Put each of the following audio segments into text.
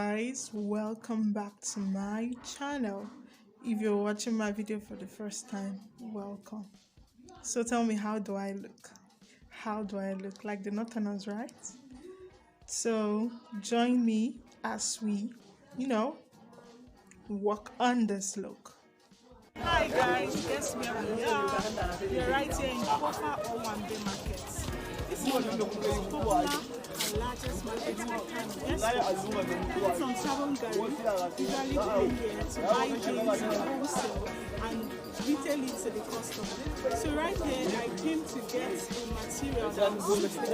guys, welcome back to my channel. If you're watching my video for the first time, welcome. So tell me, how do I look? How do I look? Like the Northerners, right? So join me as we, work on this look. Hi guys, guess where we are? We're right here in Kofa Owambe Market. This is one of the most popular and largest markets in Kano. From Sabon Gari, usually going here to buy things in wholesale and retail it to the customer. So right here, I came to get the material that suits the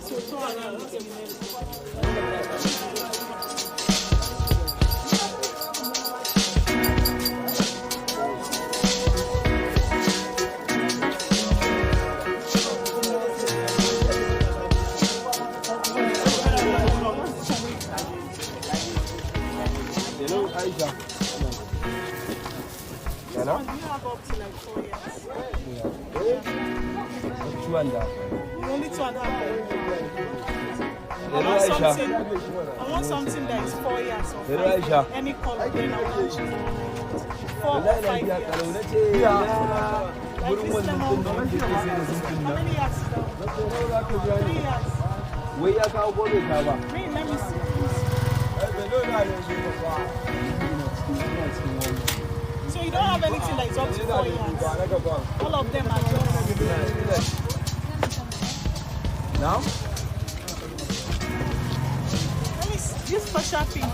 so tour around with you. Hello? You have up to like 4 years. Yeah. 2.5. Only 2.5. I want something that is 4 years or 5 years. Any color, then I want 4 or 5 years. Like this lemon. How many years is that? 3 years. Let me see. So you don't have anything that is up to 4 years. All of them are just. Now? Let me see. This special pink.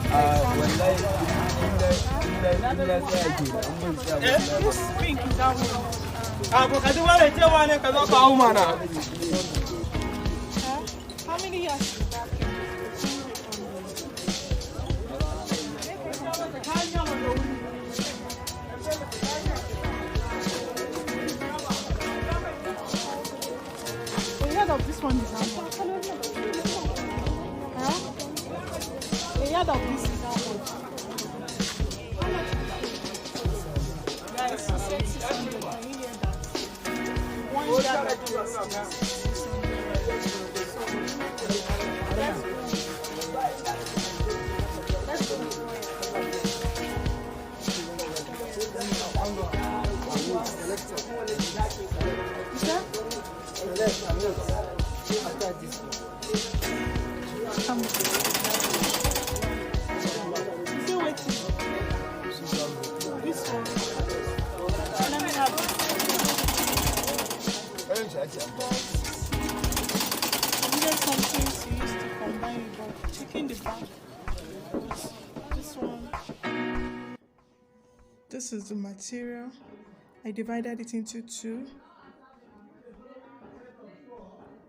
This pink is that one. How many years is that? Of this one is how much? A yard of this is how much? How much is it? Guys, you said 600. Can you hear that? 1 yard of this is 600. Let's go. Is that? After this one. Still waiting. This one. Let me have it. I needed something to use to combine it, but checking the back. This one. This is the material. I divided it into two.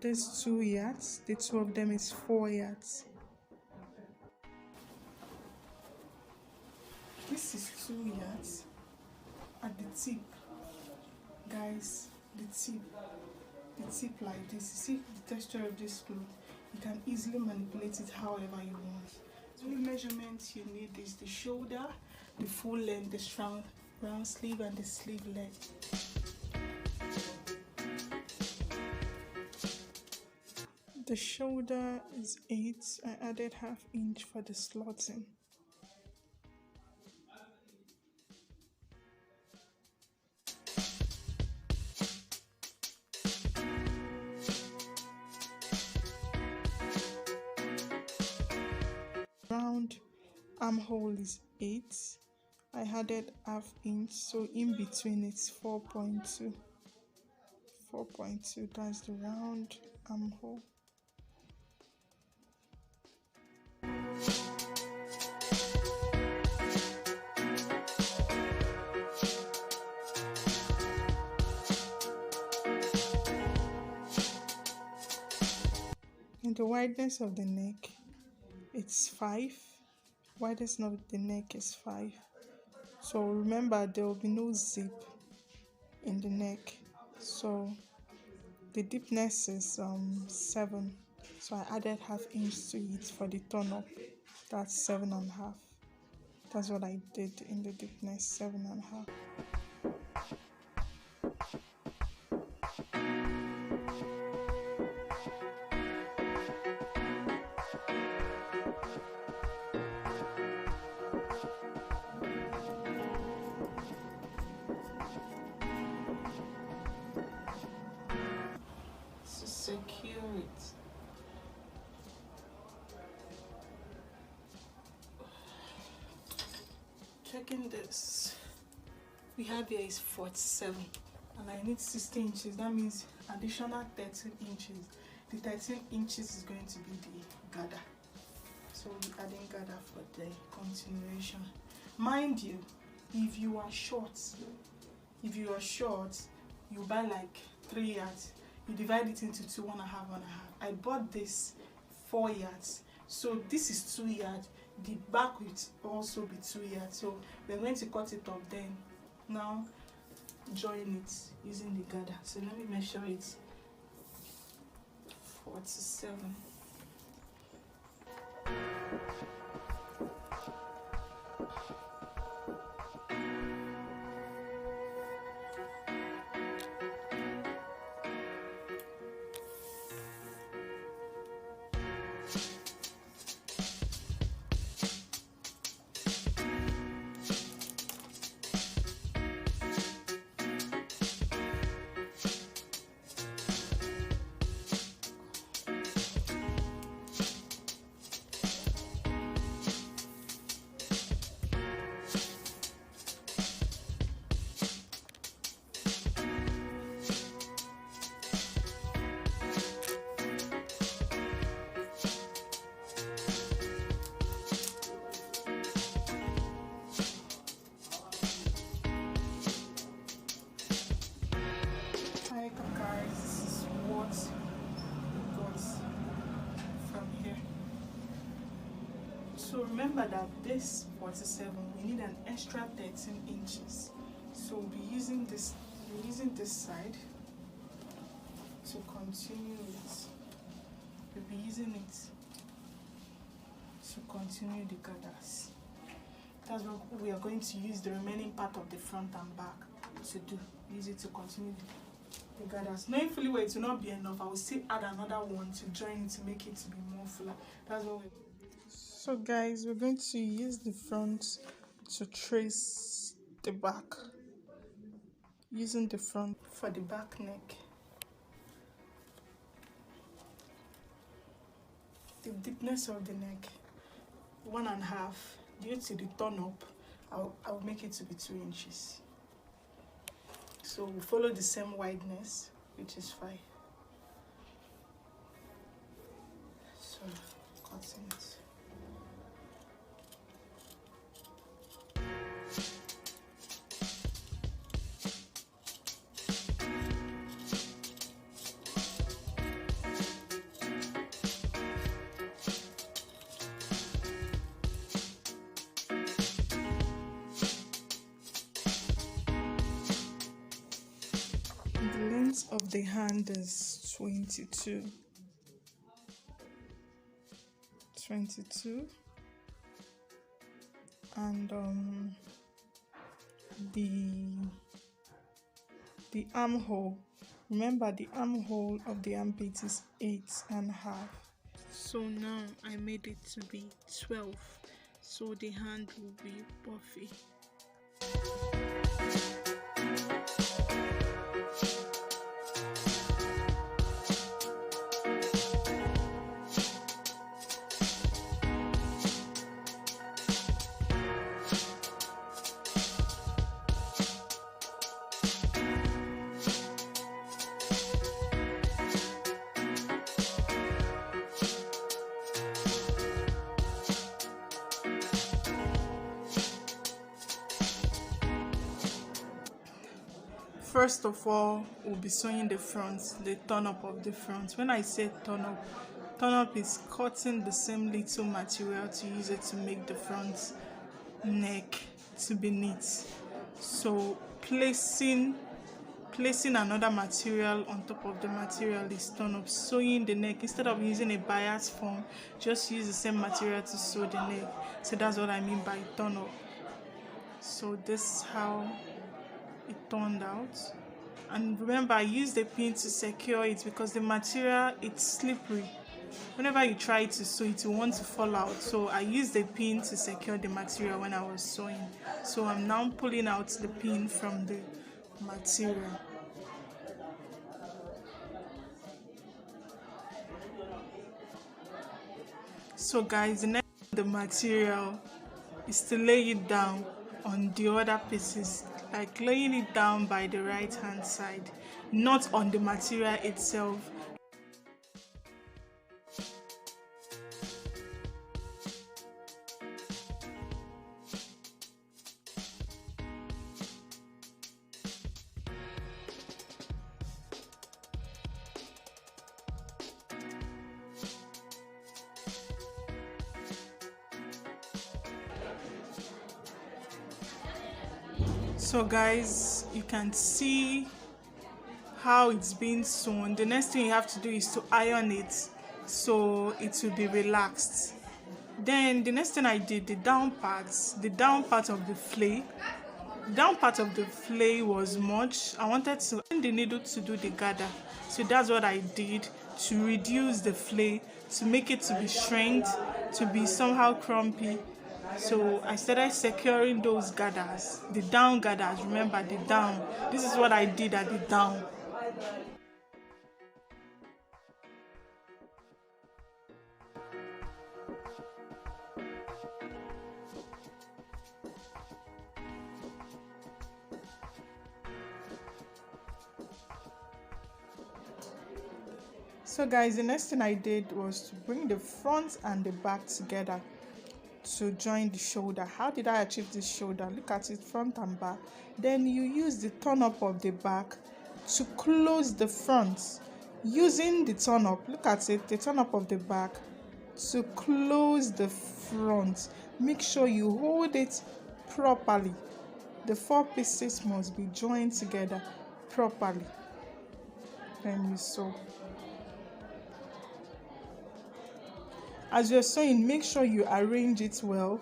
There's 2 yards. The two of them is 4 yards. This is 2 yards at the tip. Guys, the tip like this. You see the texture of this cloth? You can easily manipulate it however you want. So the measurements you need is the shoulder, the full length, the round sleeve, and the sleeve length. The shoulder is 8. I added ½ inch for the slotting. Round armhole is 8. I added ½ inch, so in between it's 4.2. 4.2, that's the round armhole. And the wideness of the neck, it's 5. Wideness of the neck is 5. So remember, there will be no zip in the neck. So the deepness is 7. So I added ½ inch to it for the turn up. That's 7.5. That's what I did in the deepness, 7.5. secure it. Checking this, we have here is 47 and I need 60 inches. That means additional 13 inches. The 13 inches is going to be the gather. So we'll be adding gather for the continuation. Mind you, if you are short, you buy like 3 yards. You divide it into 2, 1.5, 1.5. I bought this 4 yards. So this is 2 yards. The back will also be 2 yards. So we're going to cut it up then. Now join it using the gather. So let me measure it. 47. So remember that this 47, we need an extra 13 inches. So we'll be using this side to continue it. We'll be using it to continue the gathers. That's what we are going to use the remaining part of the front and back to do. Use it to continue the gathers. Knowing fully well it will not be enough, I will still add another one to join it to make it to be more fuller. That's what we're. So guys, we're going to use the front to trace the back. Using the front for the back neck. The deepness of the neck, 1.5. Due to the turn up, I'll make it to be 2 inches. So we'll follow the same wideness, which is 5. So cutting it. The length of the hand is 22, and the armhole, remember the armhole of the armpit is 8.5. So now I made it to be 12, so the hand will be puffy. First of all, we'll be sewing the front, the turn up of the front. When I say turn up is cutting the same little material to use it to make the front neck to be neat. So placing another material on top of the material is turn up. Sewing the neck, instead of using a bias form, just use the same material to sew the neck. So that's what I mean by turn up. So this is how it turned out. And remember, I used the pin to secure it because the material, it's slippery. Whenever you try to sew it, you want to fall out. So I used the pin to secure the material when I was sewing. So I'm now pulling out the pin from the material. So guys, the next the material is to lay it down on the other pieces, like laying it down by the right hand side, not on the material itself. So guys, you can see how it's being sewn. The next thing you have to do is to iron it so it will be relaxed. Then the next thing I did, the down part of the flay, down part of the flay was much. I wanted to bend the needle to do the gather, so that's what I did to reduce the flay, to make it to be shrinked, to be somehow crumpy. So I started securing those gathers, the down gathers. Remember the down. This is what I did at the down. So guys, the next thing I did was to bring the front and the back together to join the shoulder. How did I achieve this shoulder? Look at it, front and back. Then you use the turn up of the back to close the front. Using the turn up, look at it, the turn up of the back to close the front. Make sure you hold it properly. The four pieces must be joined together properly. Then you sew. As you're sewing, make sure you arrange it well.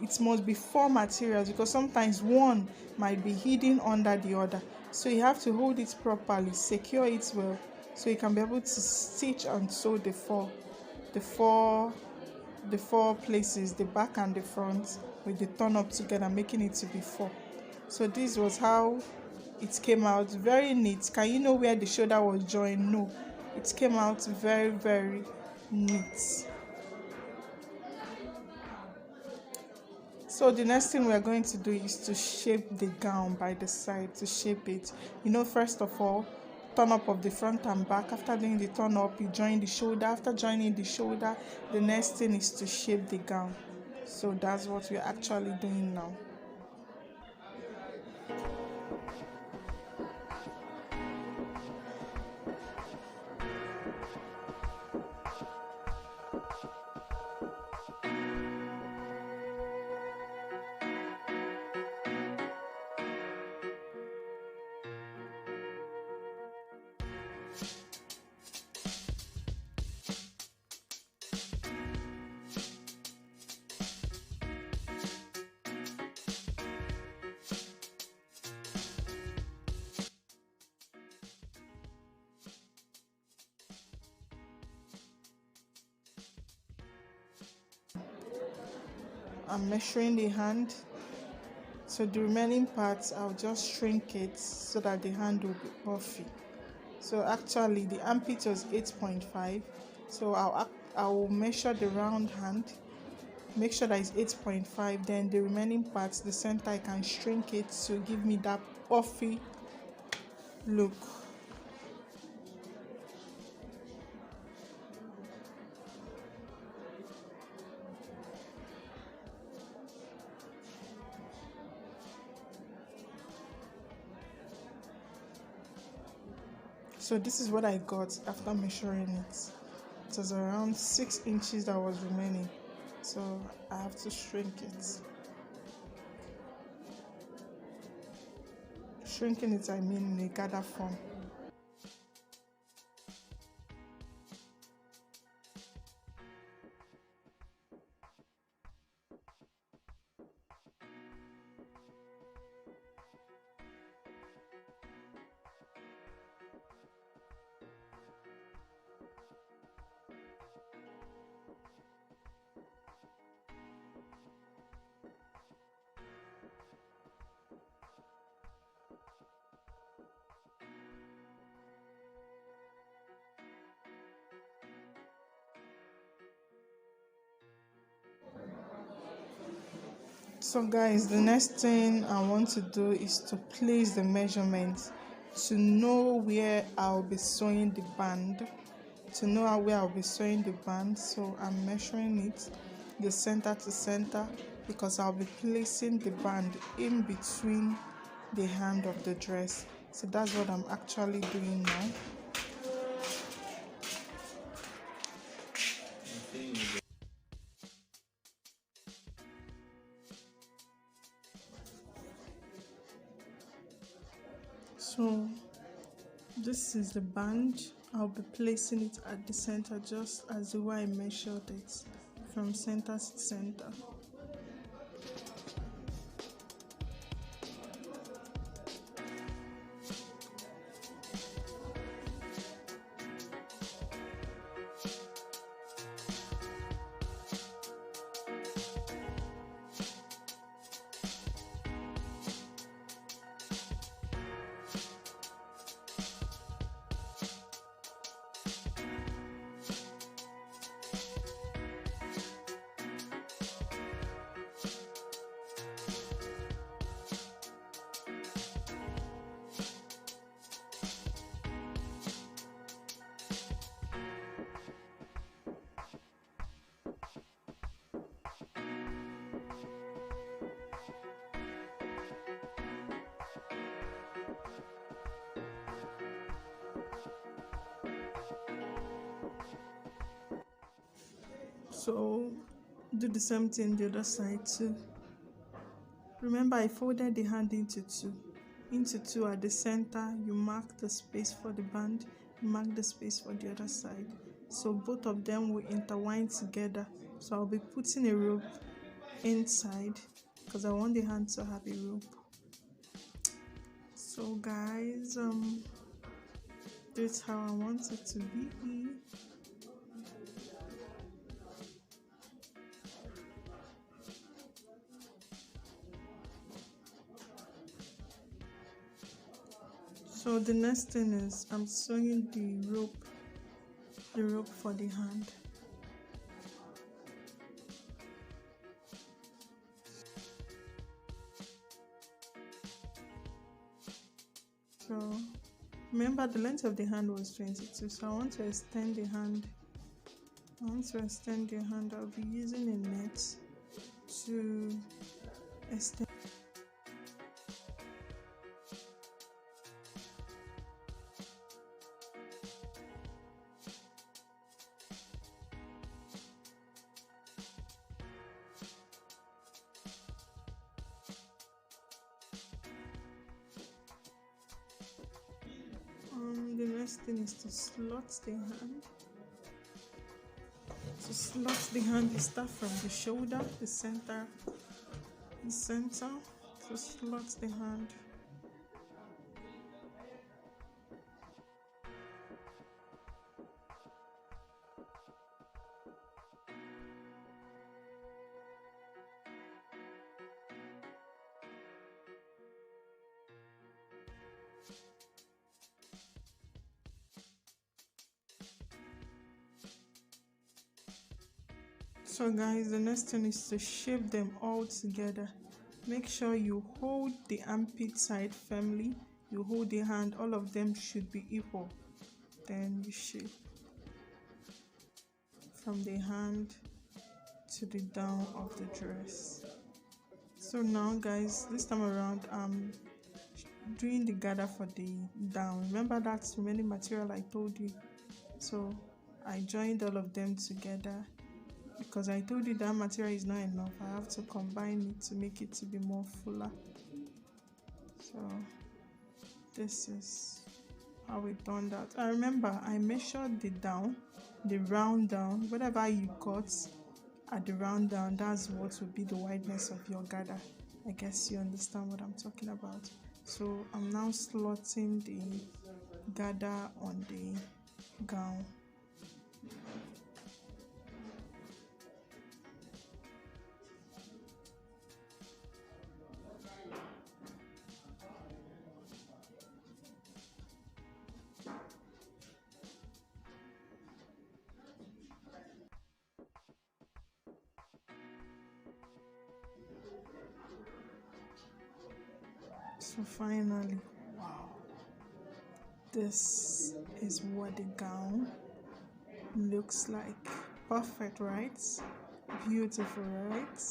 It must be four materials because sometimes one might be hidden under the other. So you have to hold it properly, secure it well, so you can be able to stitch and sew the four places, the back and the front, with the turn up together, making it to be four. So this was how it came out. Very neat. Can you know where the shoulder was joined? No, it came out very, very neat. So the next thing we're going to do is to shape the gown by the side, to shape it. First of all, turn up of the front and back. After doing the turn up, you join the shoulder. After joining the shoulder, the next thing is to shape the gown. So that's what we're actually doing now. I'm measuring the hand. So the remaining parts, I'll just shrink it so that the hand will be puffy. So actually the armpit was 8.5. So I'll measure the round hand, make sure that it's 8.5. Then the remaining parts, the center, I can shrink it to give me that puffy look. So this is what I got after measuring it. It was around 6 inches that was remaining. So I have to shrink it. Shrinking it, I mean in a gather form. So guys, the next thing I want to do is to place the measurements to know where I'll be sewing the band. Where I'll be sewing the band, so I'm measuring it the center to center because I'll be placing the band in between the hand of the dress. So that's what I'm actually doing now. So this is the band. I'll be placing it at the center just as the way I measured it from center to center. So do the same thing the other side too. Remember, I folded the hand into two at the center. You mark the space for the band, you mark the space for the other side, so both of them will intertwine together. So I'll be putting a rope inside because I want the hand to have a rope. So guys, that's how I want it to be. So the next thing is I'm sewing the rope for the hand. So remember, the length of the hand was 22, so I want to extend the hand. I'll be using a net to extend. The next thing is to slot the hand. To slot the hand, you start from the shoulder, the center, to slot the hand. So guys, the next thing is to shape them all together. Make sure you hold the armpit side firmly. You hold the hand, all of them should be equal. Then you shape from the hand to the down of the dress. So now guys, this time around I'm doing the gather for the down. Remember that's remaining material I told you. So I joined all of them together because I told you that material is not enough. I have to combine it to make it to be more fuller. So this is how we done that. I remember I measured the down, the round down, whatever you got at the round down, that's what will be the wideness of your gather. I guess you understand what I'm talking about. So I'm now slotting the gather on the gown. So finally, wow, this is what the gown looks like. Perfect, right? Beautiful, right?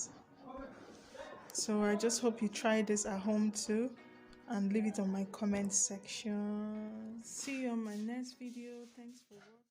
So I just hope you try this at home too and leave it on my comment section. See you on my next video. Thanks for watching.